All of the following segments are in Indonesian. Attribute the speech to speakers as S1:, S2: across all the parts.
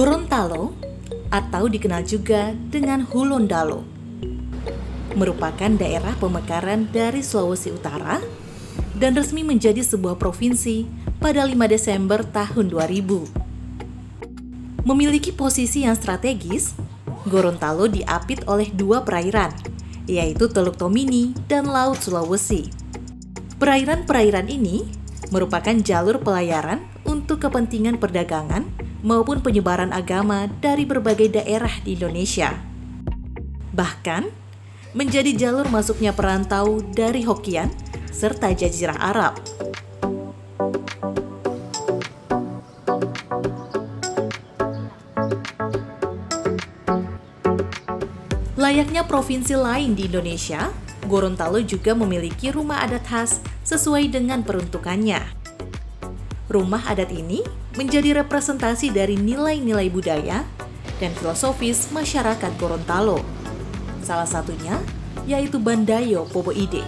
S1: Gorontalo atau dikenal juga dengan Hulondalo merupakan daerah pemekaran dari Sulawesi Utara dan resmi menjadi sebuah provinsi pada 5 Desember tahun 2000. Memiliki posisi yang strategis, Gorontalo diapit oleh dua perairan, yaitu Teluk Tomini dan Laut Sulawesi. Perairan-perairan ini merupakan jalur pelayaran untuk kepentingan perdagangan maupun penyebaran agama dari berbagai daerah di Indonesia. Bahkan, menjadi jalur masuknya perantau dari Hokian serta Jazirah Arab. Layaknya provinsi lain di Indonesia, Gorontalo juga memiliki rumah adat khas sesuai dengan peruntukannya. Rumah adat ini menjadi representasi dari nilai-nilai budaya dan filosofis masyarakat Gorontalo. Salah satunya yaitu Bandayo Poboide.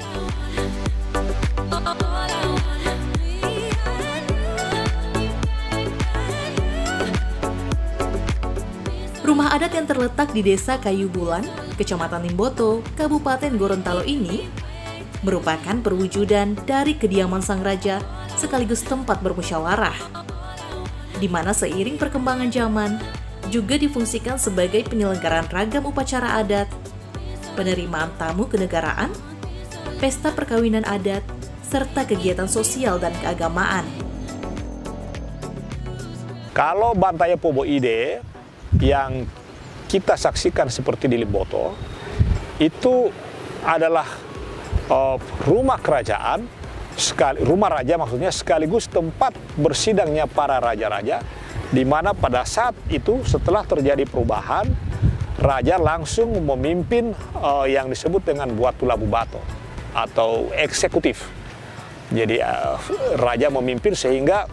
S1: Rumah adat yang terletak di Desa Kayu Bulan, Kecamatan Limboto, Kabupaten Gorontalo ini merupakan perwujudan dari kediaman sang raja sekaligus tempat bermusyawarah, di mana seiring perkembangan zaman juga difungsikan sebagai penyelenggaraan ragam upacara adat, penerimaan tamu kenegaraan, pesta perkawinan adat, serta kegiatan sosial dan keagamaan.
S2: Kalau Bantayo Poboide yang kita saksikan seperti di Limboto, itu adalah rumah kerajaan, rumah raja maksudnya, sekaligus tempat bersidangnya para raja-raja, di mana pada saat itu setelah terjadi perubahan, raja langsung memimpin yang disebut dengan Buatu Labu Bato atau eksekutif. Jadi raja memimpin sehingga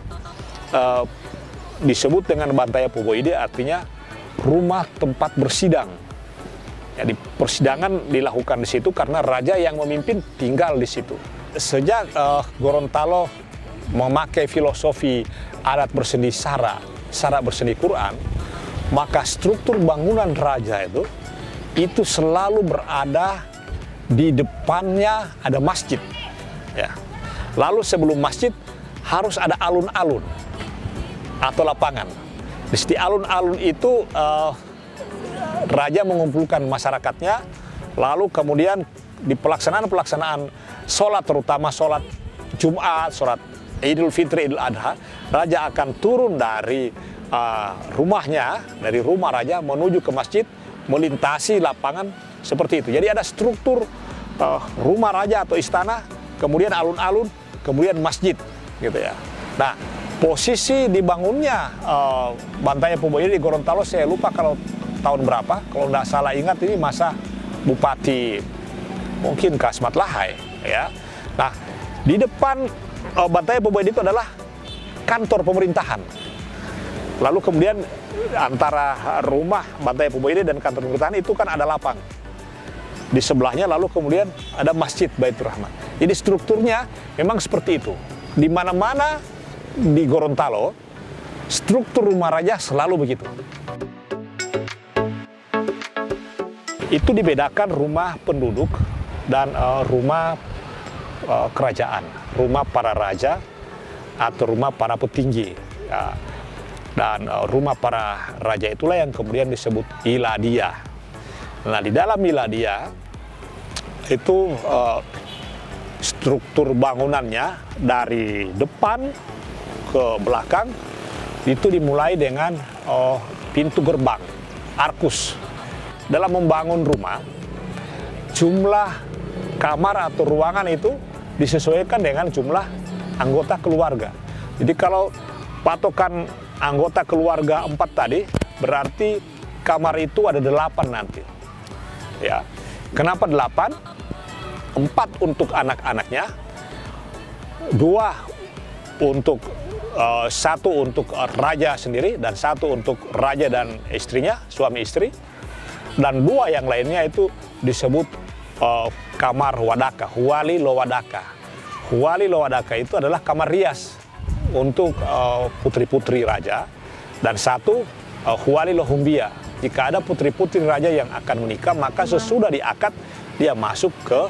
S2: disebut dengan Bantayo Poboide, artinya rumah tempat bersidang. Jadi persidangan dilakukan di situ karena raja yang memimpin tinggal di situ. Sejak Gorontalo memakai filosofi adat bersendi sara bersendi Quran, maka struktur bangunan raja itu selalu berada di depannya ada masjid. Ya. Lalu sebelum masjid harus ada alun-alun atau lapangan. Di sini alun-alun itu raja mengumpulkan masyarakatnya, lalu kemudian di pelaksanaan sholat, terutama sholat Jumat, sholat Idul Fitri, Idul Adha, raja akan turun dari rumahnya, dari rumah raja menuju ke masjid, melintasi lapangan seperti itu. Jadi ada struktur rumah raja atau istana, kemudian alun-alun, kemudian masjid, gitu ya. Nah, posisi dibangunnya Bantayo Poboide di Gorontalo, saya lupa kalau tahun berapa, kalau nggak salah ingat ini masa Bupati mungkin Kasmat Lahai, ya. Nah, di depan Bantayo Poboide itu adalah kantor pemerintahan. Lalu kemudian antara rumah Bantayo Poboide dan kantor pemerintahan itu kan ada lapang. Di sebelahnya lalu kemudian ada Masjid Baitur Rahman. Jadi strukturnya memang seperti itu. Di mana-mana di Gorontalo, struktur rumah raja selalu begitu. Itu dibedakan rumah penduduk dan rumah kerajaan, rumah para raja atau rumah para petinggi. Ya. Dan rumah para raja itulah yang kemudian disebut Iladia. Nah, di dalam Iladia itu struktur bangunannya dari depan ke belakang itu dimulai dengan pintu gerbang, arkus. Dalam membangun rumah, jumlah kamar atau ruangan itu disesuaikan dengan jumlah anggota keluarga. Jadi kalau patokan anggota keluarga 4 tadi, berarti kamar itu ada 8 nanti. Ya. Kenapa 8? 4 untuk anak-anaknya, 2 untuk 1 untuk raja sendiri, dan 1 untuk raja dan istrinya, suami istri, dan 2 yang lainnya itu disebut kamar wadaka, huwali lowadaka. Huwali lowadaka itu adalah kamar rias untuk putri-putri raja, dan 1 Huali Lohumbia. Jika ada putri-putri raja yang akan menikah, maka sesudah diakad dia masuk ke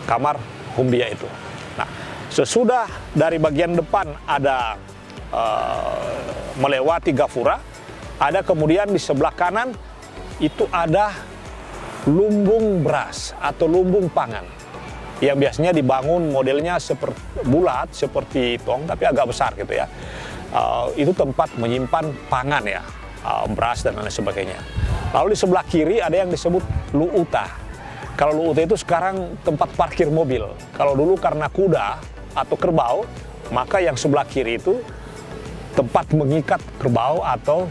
S2: kamar Humbia itu. Nah, sesudah dari bagian depan ada melewati gapura, ada kemudian di sebelah kanan itu ada lumbung beras atau lumbung pangan yang biasanya dibangun modelnya seperti bulat seperti tong tapi agak besar gitu ya. Itu tempat menyimpan pangan ya, beras dan lain sebagainya. Lalu di sebelah kiri ada yang disebut luuta. Kalau luuta itu sekarang tempat parkir mobil. Kalau dulu karena kuda atau kerbau, maka yang sebelah kiri itu tempat mengikat kerbau atau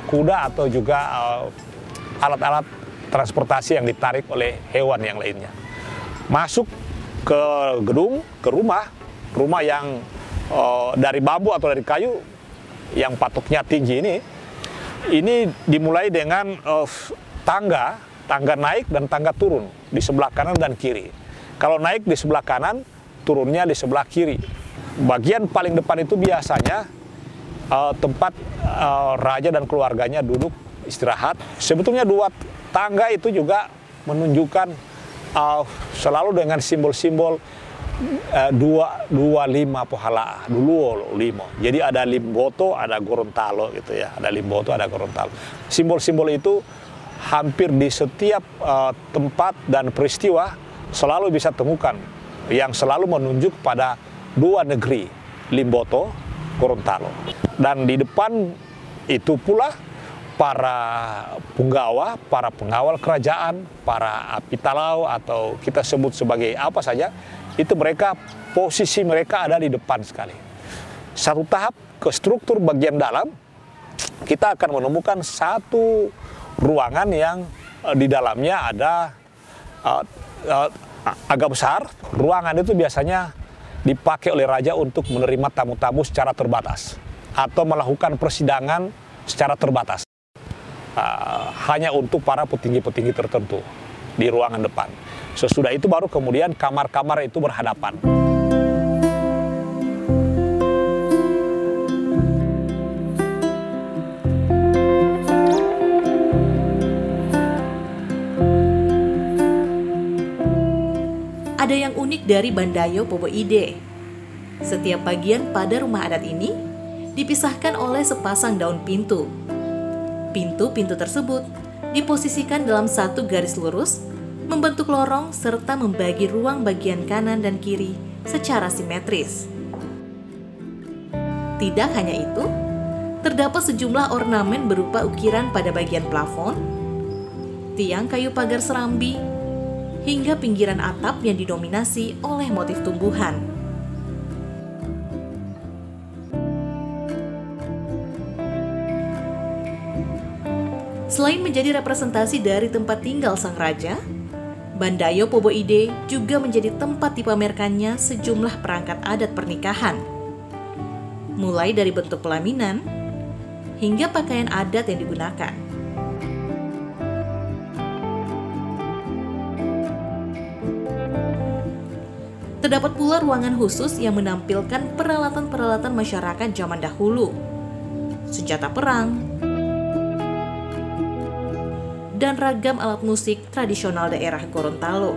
S2: kuda atau juga alat-alat transportasi yang ditarik oleh hewan yang lainnya. Masuk ke gedung, ke rumah yang dari bambu atau dari kayu yang patoknya tinggi ini dimulai dengan tangga naik dan tangga turun di sebelah kanan dan kiri. Kalau naik di sebelah kanan, turunnya di sebelah kiri. Bagian paling depan itu biasanya tempat raja dan keluarganya duduk istirahat. Sebetulnya dua tangga itu juga menunjukkan selalu dengan simbol-simbol dua lima pohala dulu limo. Jadi ada Limboto, ada Gorontalo gitu ya. Ada Limboto, ada Gorontalo. Simbol-simbol itu hampir di setiap tempat dan peristiwa selalu bisa temukan yang selalu menunjuk pada dua negeri, Limboto, Gorontalo. Dan di depan itu pula para punggawa, para pengawal kerajaan, para apitalau atau kita sebut sebagai apa saja, itu posisi mereka ada di depan sekali. Satu tahap ke struktur bagian dalam, kita akan menemukan satu ruangan yang di dalamnya ada agak besar. Ruangan itu biasanya dipakai oleh raja untuk menerima tamu-tamu secara terbatas atau melakukan persidangan secara terbatas. Hanya untuk para petinggi-petinggi tertentu di ruangan depan. Sesudah itu baru kemudian kamar-kamar itu berhadapan.
S1: Ada yang unik dari Bandayo Pobo Ide. Setiap bagian pada rumah adat ini dipisahkan oleh sepasang daun pintu. Pintu-pintu tersebut diposisikan dalam satu garis lurus, membentuk lorong serta membagi ruang bagian kanan dan kiri secara simetris. Tidak hanya itu, terdapat sejumlah ornamen berupa ukiran pada bagian plafon, tiang kayu pagar serambi, hingga pinggiran atap yang didominasi oleh motif tumbuhan. Selain menjadi representasi dari tempat tinggal sang raja, Bandayo Pobo Ide juga menjadi tempat dipamerkannya sejumlah perangkat adat pernikahan. Mulai dari bentuk pelaminan, hingga pakaian adat yang digunakan. Terdapat pula ruangan khusus yang menampilkan peralatan-peralatan masyarakat zaman dahulu, senjata perang, dan ragam alat musik tradisional daerah Gorontalo.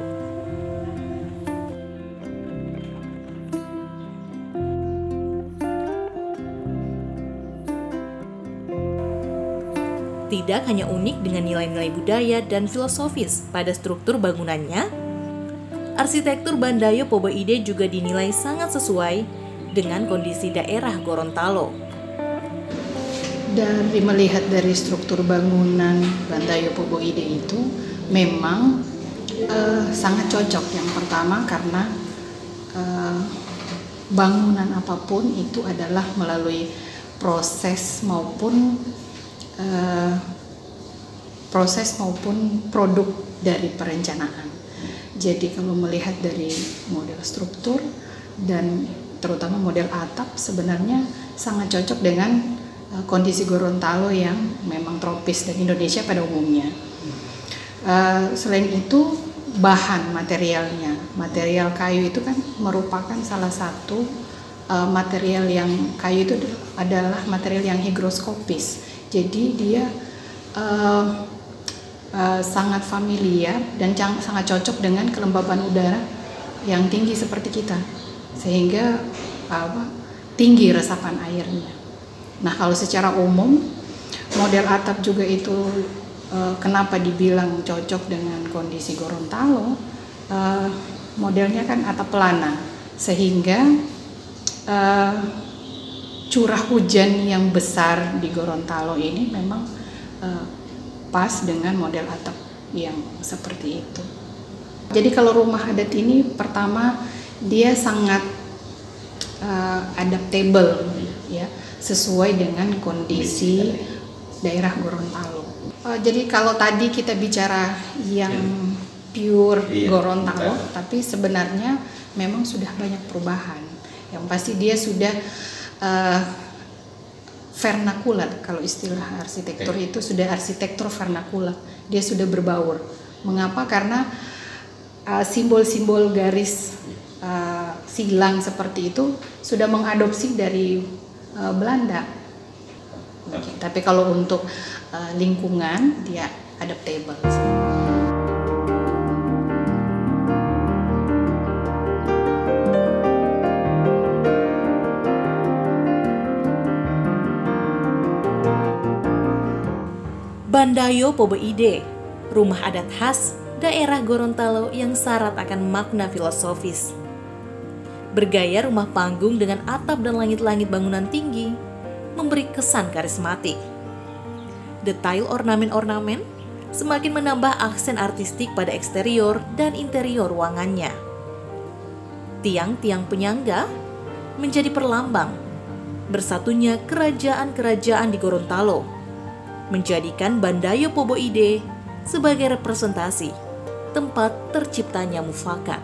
S1: Tidak hanya unik dengan nilai-nilai budaya dan filosofis pada struktur bangunannya, arsitektur Bandayo Pobo Ide juga dinilai sangat sesuai dengan kondisi daerah Gorontalo.
S3: Dari melihat dari struktur bangunan Bandayo Pobo Ide itu memang sangat cocok. Yang pertama karena bangunan apapun itu adalah melalui proses maupun produk dari perencanaan. Jadi kalau melihat dari model struktur dan terutama model atap sebenarnya sangat cocok dengan kondisi Gorontalo yang memang tropis dan Indonesia pada umumnya. Selain itu bahan materialnya, material kayu itu kan merupakan salah satu material yang kayu itu adalah material yang higroskopis, Jadi dia sangat familiar dan sangat cocok dengan kelembapan udara yang tinggi seperti kita, sehingga tinggi resapan airnya. Nah, kalau secara umum model atap juga itu kenapa dibilang cocok dengan kondisi Gorontalo, modelnya kan atap pelana, sehingga curah hujan yang besar di Gorontalo ini memang pas dengan model atap yang seperti itu. Jadi kalau rumah adat ini pertama dia sangat adaptable ya, sesuai dengan kondisi daerah Gorontalo. Jadi kalau tadi kita bicara yang pure Gorontalo, tapi sebenarnya memang sudah banyak perubahan. Yang pasti dia sudah vernakular, kalau istilah arsitektur itu sudah arsitektur vernakular, dia sudah berbaur. Mengapa? Karena simbol-simbol garis silang seperti itu sudah mengadopsi dari Belanda. Tapi kalau untuk lingkungan dia adaptable.
S1: Bandayo Pobo Ide, rumah adat khas daerah Gorontalo yang syarat akan makna filosofis. Bergaya rumah panggung dengan atap dan langit-langit bangunan tinggi, memberi kesan karismatik. Detail ornamen-ornamen semakin menambah aksen artistik pada eksterior dan interior ruangannya. Tiang-tiang penyangga menjadi perlambang bersatunya kerajaan-kerajaan di Gorontalo, menjadikan Bandayo Pobo Ide sebagai representasi tempat terciptanya mufakat.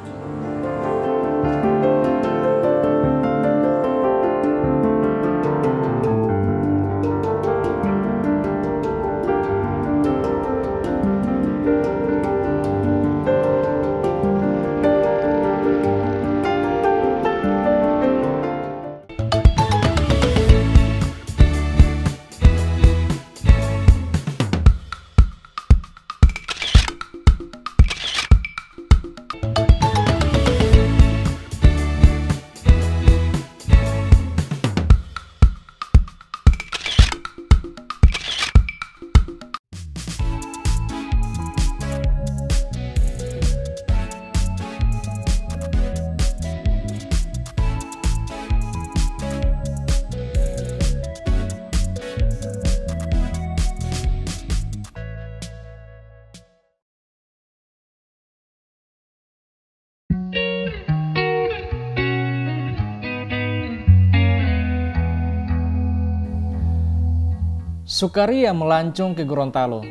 S4: Sukaria melancong ke Gorontalo,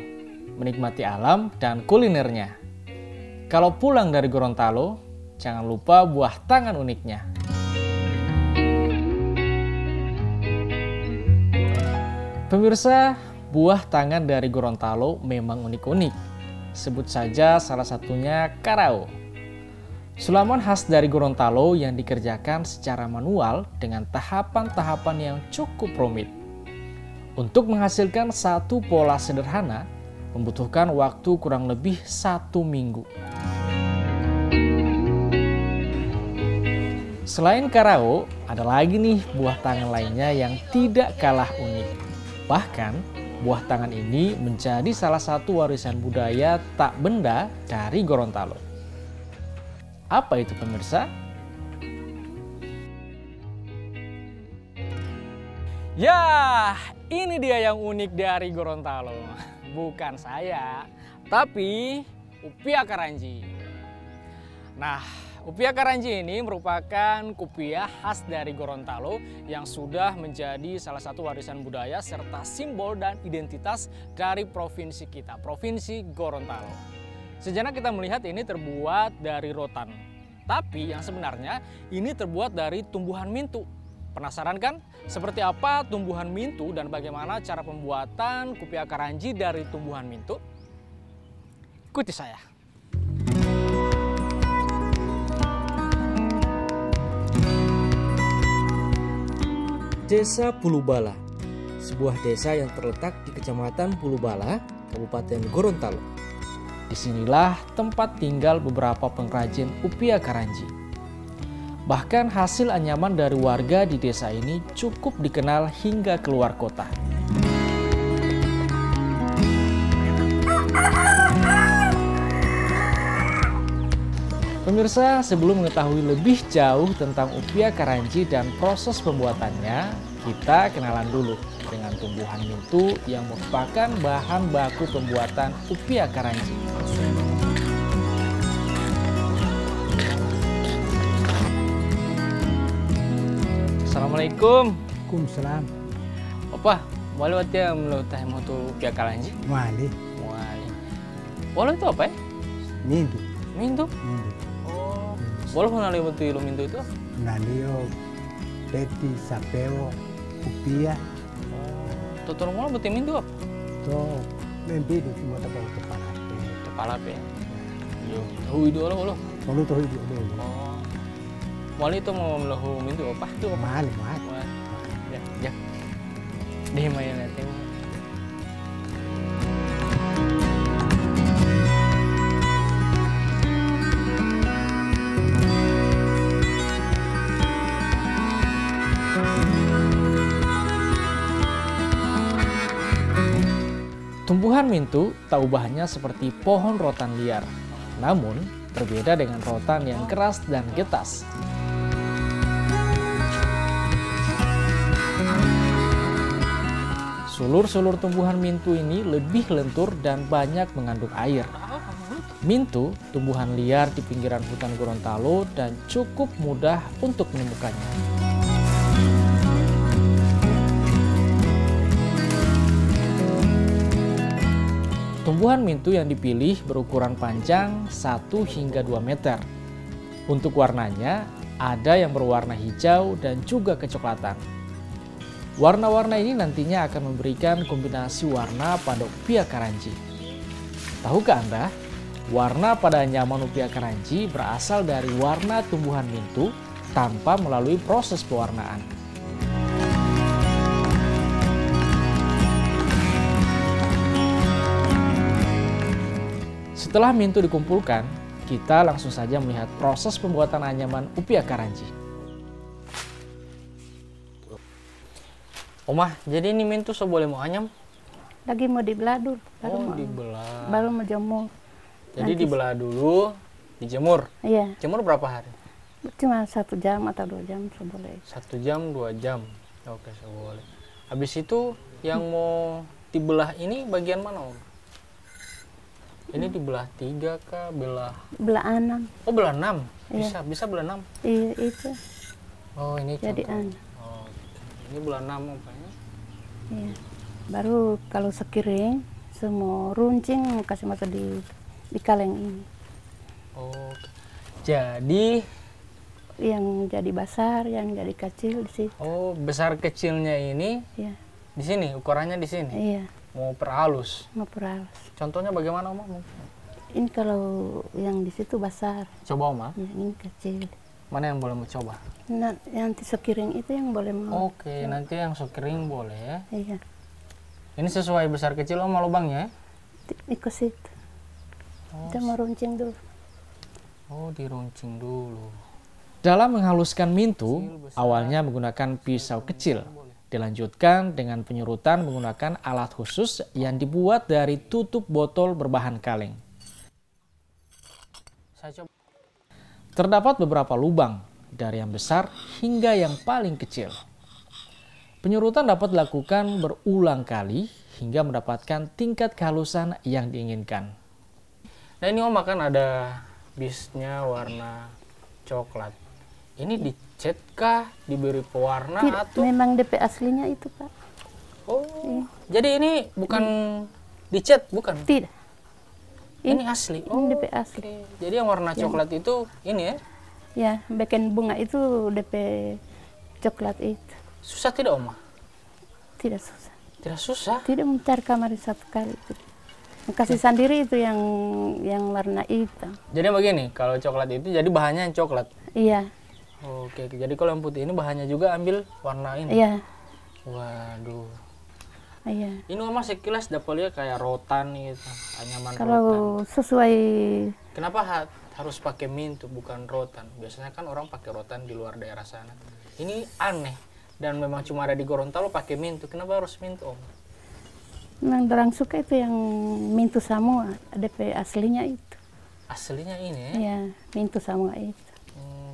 S4: menikmati alam dan kulinernya. Kalau pulang dari Gorontalo, jangan lupa buah tangan uniknya. Pemirsa, buah tangan dari Gorontalo memang unik-unik. Sebut saja salah satunya karao. Sulaman khas dari Gorontalo yang dikerjakan secara manual dengan tahapan-tahapan yang cukup rumit. Untuk menghasilkan satu pola sederhana, membutuhkan waktu kurang lebih 1 minggu. Selain karao, ada lagi nih buah tangan lainnya yang tidak kalah unik. Bahkan, buah tangan ini menjadi salah satu warisan budaya tak benda dari Gorontalo. Apa itu pemirsa? Ya, ini dia yang unik dari Gorontalo. Bukan saya, tapi Upia Karanji. Nah, Upia Karanji ini merupakan kupiah khas dari Gorontalo yang sudah menjadi salah satu warisan budaya serta simbol dan identitas dari provinsi kita, Provinsi Gorontalo. Sejenak kita melihat ini terbuat dari rotan, tapi yang sebenarnya ini terbuat dari tumbuhan mintu. Penasaran kan? Seperti apa tumbuhan mintu dan bagaimana cara pembuatan kupiah Karanji dari tumbuhan mintu? Ikuti saya. Desa Pulubala,
S5: sebuah desa yang terletak di Kecamatan Pulubala, Kabupaten Gorontalo.
S4: Disinilah tempat tinggal beberapa pengrajin upia karanji. Bahkan hasil anyaman dari warga di desa ini cukup dikenal hingga keluar kota. Pemirsa, sebelum mengetahui lebih jauh tentang upia karanji dan proses pembuatannya, kita kenalan dulu dengan tumbuhan mintu yang merupakan bahan baku pembuatan upia karanji. Assalamualaikum.
S6: Waalaikumsalam.
S4: Opa, boleh waktu yang teh mau tuh upia karanji?
S6: Wali.
S4: Boleh itu apa ya?
S6: Mintu.
S4: Mintu?
S6: Mintu.
S4: Oh, boleh mengenali waktu lo mintu itu?
S6: Nalio, peti, sapeo, upia.
S4: Tutur mula betul mintu apa?
S6: To, membidu semua tahu kepala.
S4: Kepala apa ya? Yo, tahu itu lo.
S6: Kalau tahu itu dulu.
S4: Oh, wali itu mau melahu mintu apa? Itu apa?
S6: Mahal.
S4: Ya. Deh main nanti. Tumbuhan mintu tak ubahnya seperti pohon rotan liar, namun berbeda dengan rotan yang keras dan getas. Sulur-sulur tumbuhan mintu ini lebih lentur dan banyak mengandung air. Mintu tumbuhan liar di pinggiran hutan Gorontalo dan cukup mudah untuk menemukannya. Tumbuhan mintu yang dipilih berukuran panjang 1 hingga 2 meter. Untuk warnanya, ada yang berwarna hijau dan juga kecoklatan. Warna-warna ini nantinya akan memberikan kombinasi warna pada upia karanji. Tahukah Anda, warna pada anyaman upia karanji berasal dari warna tumbuhan mintu tanpa melalui proses pewarnaan. Setelah mintu dikumpulkan, kita langsung saja melihat proses pembuatan anyaman upia karanji. Omah, jadi ini mintu boleh mau anyam?
S7: Lagi mau dibelah dulu.
S4: Dibelah.
S7: Baru mau jemur.
S4: Jadi dibelah dulu, dijemur.
S7: Iya.
S4: Jemur berapa hari?
S7: Cuma 1 jam atau 2 jam boleh.
S4: 1 jam, 2 jam. Oke, boleh. Habis itu yang mau dibelah ini bagian mana, Om? Ini dibelah 3 kah? Belah
S7: 6.
S4: Oh, belah 6.
S7: Iya.
S4: Bisa belah 6.
S7: Iya, itu.
S4: Oh, ini
S7: Jadi
S4: contoh. Oh, ini belah 6 apa-nya?
S7: Iya. Baru kalau sekiring semua runcing kasih masuk di kaleng ini.
S4: Oh. Jadi
S7: yang jadi besar, yang jadi kecil di situ.
S4: Oh, besar kecilnya ini
S7: Iya.
S4: di sini, ukurannya di sini.
S7: Iya.
S4: Mau perhalus.
S7: Mau perhalus.
S4: Contohnya bagaimana, Om?
S7: Ini kalau yang di situ besar.
S4: Coba, Om.
S7: Yang ini kecil.
S4: Mana yang boleh mau coba?
S7: Nah, yang sekiring itu yang boleh mau.
S4: Oke, nanti yang sekering boleh ya.
S7: Iya.
S4: Ini sesuai besar kecil, Om, lubangnya?
S7: Ikut situ. Kita mau runcing dulu.
S4: Oh, diruncing dulu. Dalam menghaluskan mintu, awalnya menggunakan pisau kecil. Dilanjutkan dengan penyurutan menggunakan alat khusus yang dibuat dari tutup botol berbahan kaleng. Terdapat beberapa lubang, dari yang besar hingga yang paling kecil. Penyurutan dapat dilakukan berulang kali hingga mendapatkan tingkat kehalusan yang diinginkan. Nah, ini Om kan ada bisnya warna coklat. Ini dicat kah, diberi pewarna atau?
S7: Memang DP aslinya itu, Pak.
S4: Oh, jadi ini bukan dicat, bukan?
S7: Tidak.
S4: Ini asli.
S7: Ini DP asli.
S4: Okay. Jadi yang warna coklat itu ini ya?
S7: Ya, bikin bunga itu DP coklat itu.
S4: Susah tidak, Oma?
S7: Tidak susah.
S4: Tidak susah?
S7: Tidak mencari kamar 1 kali. Kasih sendiri itu yang warna hitam.
S4: Jadi begini, kalau coklat itu jadi bahannya yang coklat?
S7: Iya.
S4: Oke, jadi kalau yang putih ini bahannya juga ambil warna ini?
S7: Iya.
S4: Waduh.
S7: Iya.
S4: Ini Oma sekilas dapat lihat kayak rotan gitu, anyaman
S7: Kalau
S4: rotan.
S7: sesuai
S4: Kenapa harus pakai mintu bukan rotan? Biasanya kan orang pakai rotan di luar daerah sana. Ini aneh dan memang cuma ada di Gorontalo pakai mintu. Kenapa harus mintu, Om?
S7: memang orang suka itu yang mintu semua, DP aslinya itu.
S4: Aslinya ini ya?
S7: Iya, mintu semua itu.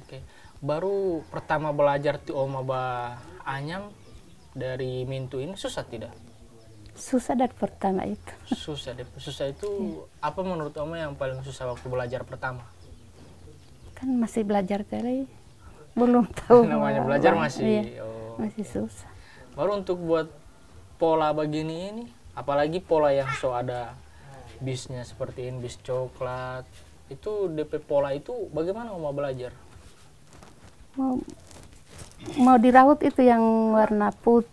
S4: Oke. Baru pertama belajar ti Oma ba anyam dari mintu ini susah tidak?
S7: Susah dari pertama itu.
S4: Susah deh. Susah itu apa menurut Oma yang paling susah waktu belajar pertama?
S7: Kan masih belajar tadi, belum tahu.
S4: Namanya belajar masih.
S7: Iya,
S4: Oh.
S7: masih susah.
S4: Baru untuk buat pola begini ini, apalagi pola yang so ada bisnya seperti ini, bis coklat, itu DP pola itu bagaimana Oma belajar?
S7: Mau diraut itu yang warna putih,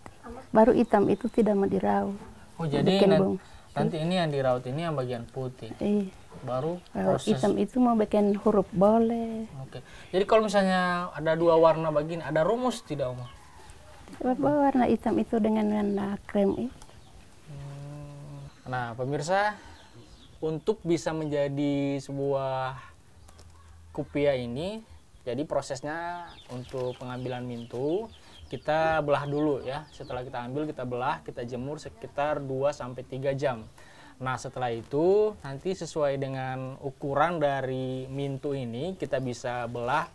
S7: baru hitam itu tidak mau diraut.
S4: Oh jadi
S7: Bikin bung.
S4: nanti ini yang diraut ini yang bagian putih,
S7: Iya.
S4: baru
S7: Kalau
S4: proses.
S7: hitam itu mau bikin huruf boleh.
S4: Oke. Jadi kalau misalnya ada dua warna begini, ada rumus tidak Oma?
S7: Warna hitam itu dengan warna krem itu.
S4: Nah pemirsa, untuk bisa menjadi sebuah kupia ini, jadi prosesnya untuk pengambilan mintu, kita belah dulu ya. Setelah kita ambil, kita belah, kita jemur sekitar 2-3 jam. Nah setelah itu, nanti sesuai dengan ukuran dari mintu ini, kita bisa belah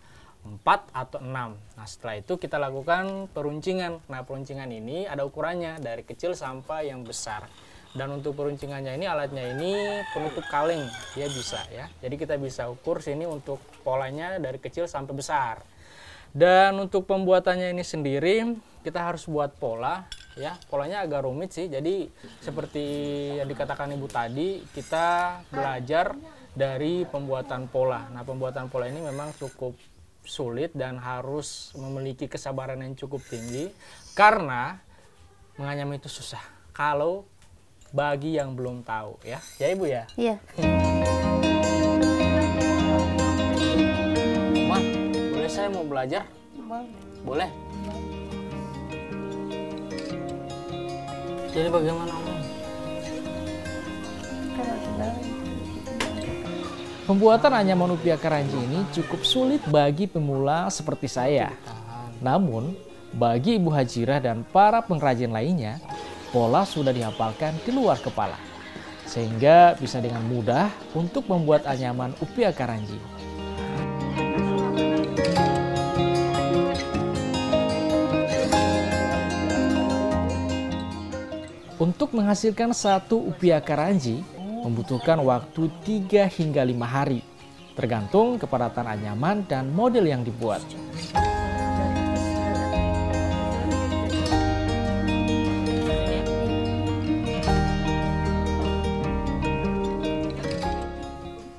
S4: 4 atau 6. Nah setelah itu kita lakukan peruncingan. Nah peruncingan ini ada ukurannya, dari kecil sampai yang besar. Dan untuk peruncingannya ini, alatnya ini penutup kaleng, dia bisa ya. Jadi kita bisa ukur sini untuk polanya dari kecil sampai besar. Dan untuk pembuatannya ini sendiri, kita harus buat pola ya. Polanya agak rumit sih. Jadi seperti yang dikatakan Ibu tadi, kita belajar dari pembuatan pola. Nah pembuatan pola ini memang cukup sulit dan harus memiliki kesabaran yang cukup tinggi. Karena menganyam itu susah. Kalau bagi yang belum tahu ya. Ya Ibu ya?
S7: Iya.
S4: Ma, boleh saya mau belajar? Boleh. Jadi bagaimana Om?
S8: Pembuatan anyaman upia karanji ini cukup sulit bagi pemula seperti saya. Namun, bagi Ibu Hajirah dan para pengrajin lainnya, pola sudah dihafalkan di luar kepala, sehingga bisa dengan mudah untuk membuat anyaman upia karanji. Untuk menghasilkan satu upia karanji membutuhkan waktu 3 hingga 5 hari, tergantung kepadatan anyaman dan model yang dibuat.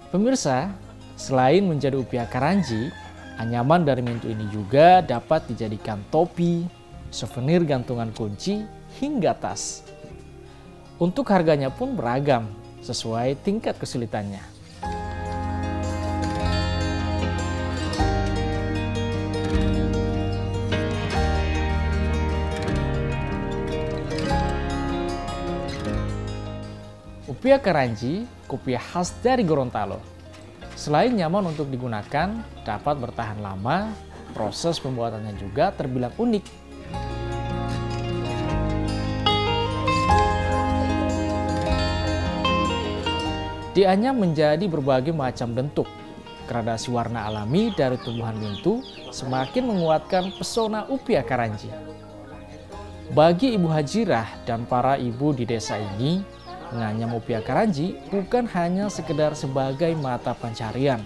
S8: Pemirsa, selain menjadi upia karanji, anyaman dari mintu ini juga dapat dijadikan topi, souvenir gantungan kunci, hingga tas. Untuk harganya pun beragam, sesuai tingkat kesulitannya. Upia karanji, kupia khas dari Gorontalo. Selain nyaman untuk digunakan, dapat bertahan lama, proses pembuatannya juga terbilang unik. Dianyam menjadi berbagai macam bentuk. Gradasi warna alami dari tumbuhan mintu semakin menguatkan pesona upia karanji. Bagi Ibu Hajirah dan para ibu di desa ini, menganyam upia karanji bukan hanya sekedar sebagai mata pencarian,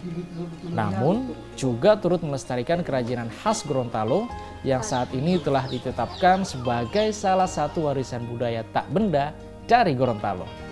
S8: namun juga turut melestarikan kerajinan khas Gorontalo yang saat ini telah ditetapkan sebagai salah satu warisan budaya tak benda dari Gorontalo.